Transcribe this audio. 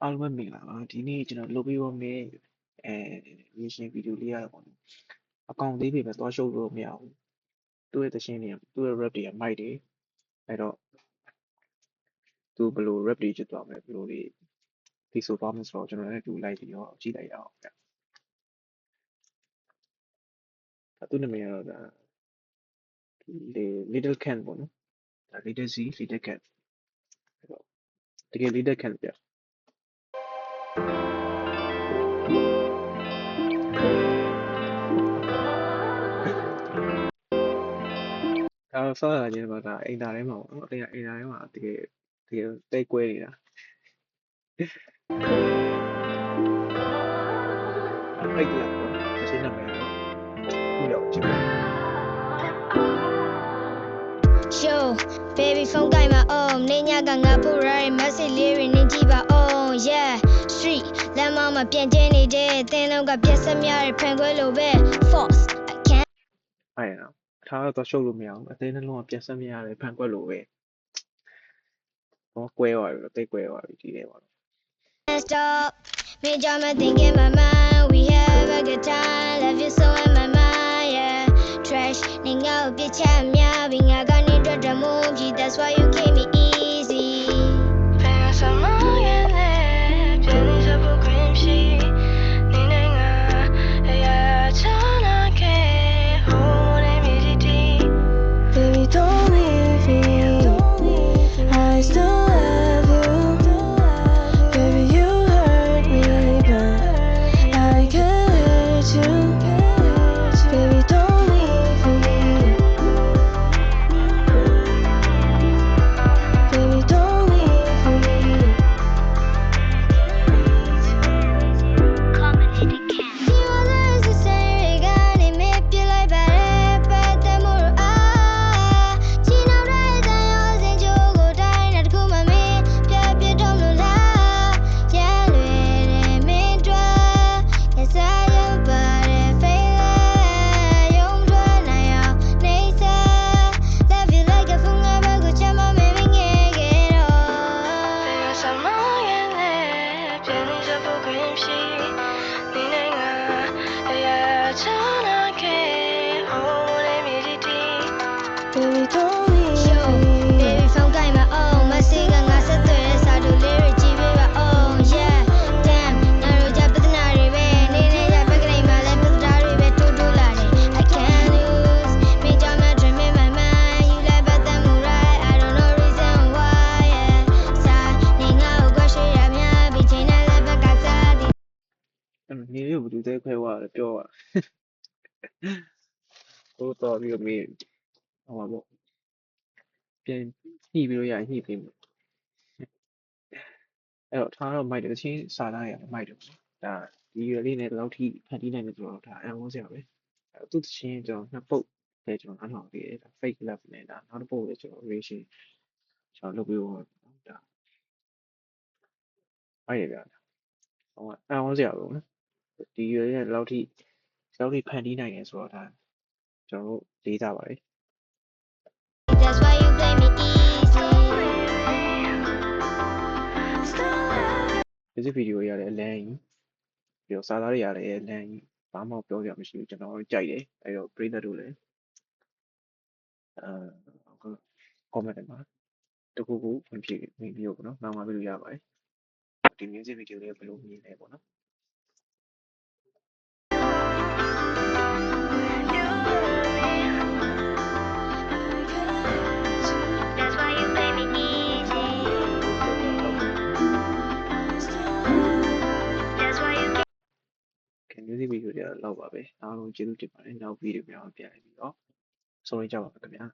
အားလုံးပဲမင်္ဂလာပါဒီနေ့ကျွန်တော်လုပ်ပေးဖို့မယ့်reaction video လေးရတော့ပေါ့နော်အကောင့်သေးပေမဲ့သွားရှုပ်လို့မရဘူးသူ့ရဲ့သရှင်တွေသူ့ရဲ့ rap တွေကမိုက်တယ်အဲ့တော့သူဘယ်လို rap တွေချစ်သွားမလဲဘယ်လိုတွေဒီဆိုသွားမလဲဆိုတော့ကျွန်တော်လည်းတူလိုက်ပြီးတော့ကြည့်လိုက်ရအောင်ဗျသူ့နာမည်ကတော့ဒါ Little Can ပေါ့နော်ဒါ Little C Little Can အဲ့တော့တကယ် Little Can ဗျဒါဆောရခြင်းပါဒါအိမ်သားထဲမှာပေါ့နော်အိမ်သားထဲမှာတကယ်တိတ်ကွဲနေတာဖိတ်လာပေါ့အရှင်းနာမည်တော့ခုရောက်ချင်တယ် Yo baby phone ကိုင်မအောင်နေညကငါပို့ရတဲ့ message လေးတွေနင်ကြည့်ပါအောင် yeah street လမ်းမမှာပြန်ကျင်းနေတဲ့တင်းလုံးကပြက်ဆက်များတဲ့ဖန်ခွဲလိုပဲ force I can't အဲ့နော်ထားတော့ရှုပ်လို့မရအောင်အသေးနှလုံးကပြက်ဆက်မရတယ်ဖန်ကွက်လိုပဲတော့ကွဲသွားပြီတိတ်ကွဲသွားပြီဒီထဲပါတော့ stop me jam thinking my mind we have a good time love you so in my mind yeah trash နေငါ့ကိုပြစ်ချက်များပြီးငါကနေတွေ့တဲ့မုန်းကြီး that's why you came me easy Baby don't leave Yo baby phone ကိုင်မအောင် message ကငါဆက်သွယ်တဲ့စာတို့လေးတွေကြည့်ပေးပါအောင် yeah damn ငါတို့ကြပဒနာတွေပဲနေနေကြပကလေးမှာလဲပဒနာတွေပဲတိုးတိုးလာတယ် I can't lose me jam my dream in my mind you like but them right I don't know reason why yeah စာနေငါ့ကိုကြွှေရများပြီးချိန်နဲ့လည်းပကစားသည်နေလေးကိုဘယ်သူသေးခွဲသွားလဲပြောပါဟိုတော့ပြီးတော့မေးဟောပါပေါ့ပြန်ညှိပြီးလို့ရရင်ညှိပြီးမယ်အဲ့တော့ထားတော့မိုက်တယ်တချင်းစာသားရမိုက်တယ်ဒါဒီရွယ်လေးနဲ့ဒီလောက်ထိဖန်တီးနိုင်တယ်ဆိုတော့ဒါအန်ဝန်းစရာပဲအဲ့သူတချင်းကျွန်တော်နှစ်ပုတ်ပဲကျွန်တော်နားထောင်ပြီးတယ်ဒါ fake love နဲ့ဒါနောက်တစ်ပုတ်လည်းကျွန်တော် reaction ကျွန်တော်လုပ်ပြီးတော့ဒါမိုက်ရဗျာဟောအန်ဝန်းစရာပဲနော်ဒီရွယ်လေးနဲ့ဒီလောက်ထိဖန်တီးနိုင်တယ်ဆိုတော့ဒါကျွန်တော်တို့လေးစားပါတယ် That's why you play me easy ဒီဗီဒီယိုရတဲ့အလန်းကြီးပြီးတော့စာသားတွေရတဲ့အလန်းကြီးဘာမှပြောပြမရှိဘူးကျွန်တော်ကြိုက်တယ်အဲ့တော့ပရိသတ်တို့လည်းcomment တွေမှာတခုခုဝင်ပြီးတော့ပေါ့နော်နောက်မှပြလို့ရပါတယ်ဒီ music video လေးဘယ်လိုမြင်လဲပေါ့နော်music video တွေလောက်ပါပဲအားလုံးကျေးဇူးတင်ပါတယ်နောက်ဗီဒီယိုများပြန်ပြီးတော့ဆုံးဖြတ်ကြပါမယ်ခင်ဗျာ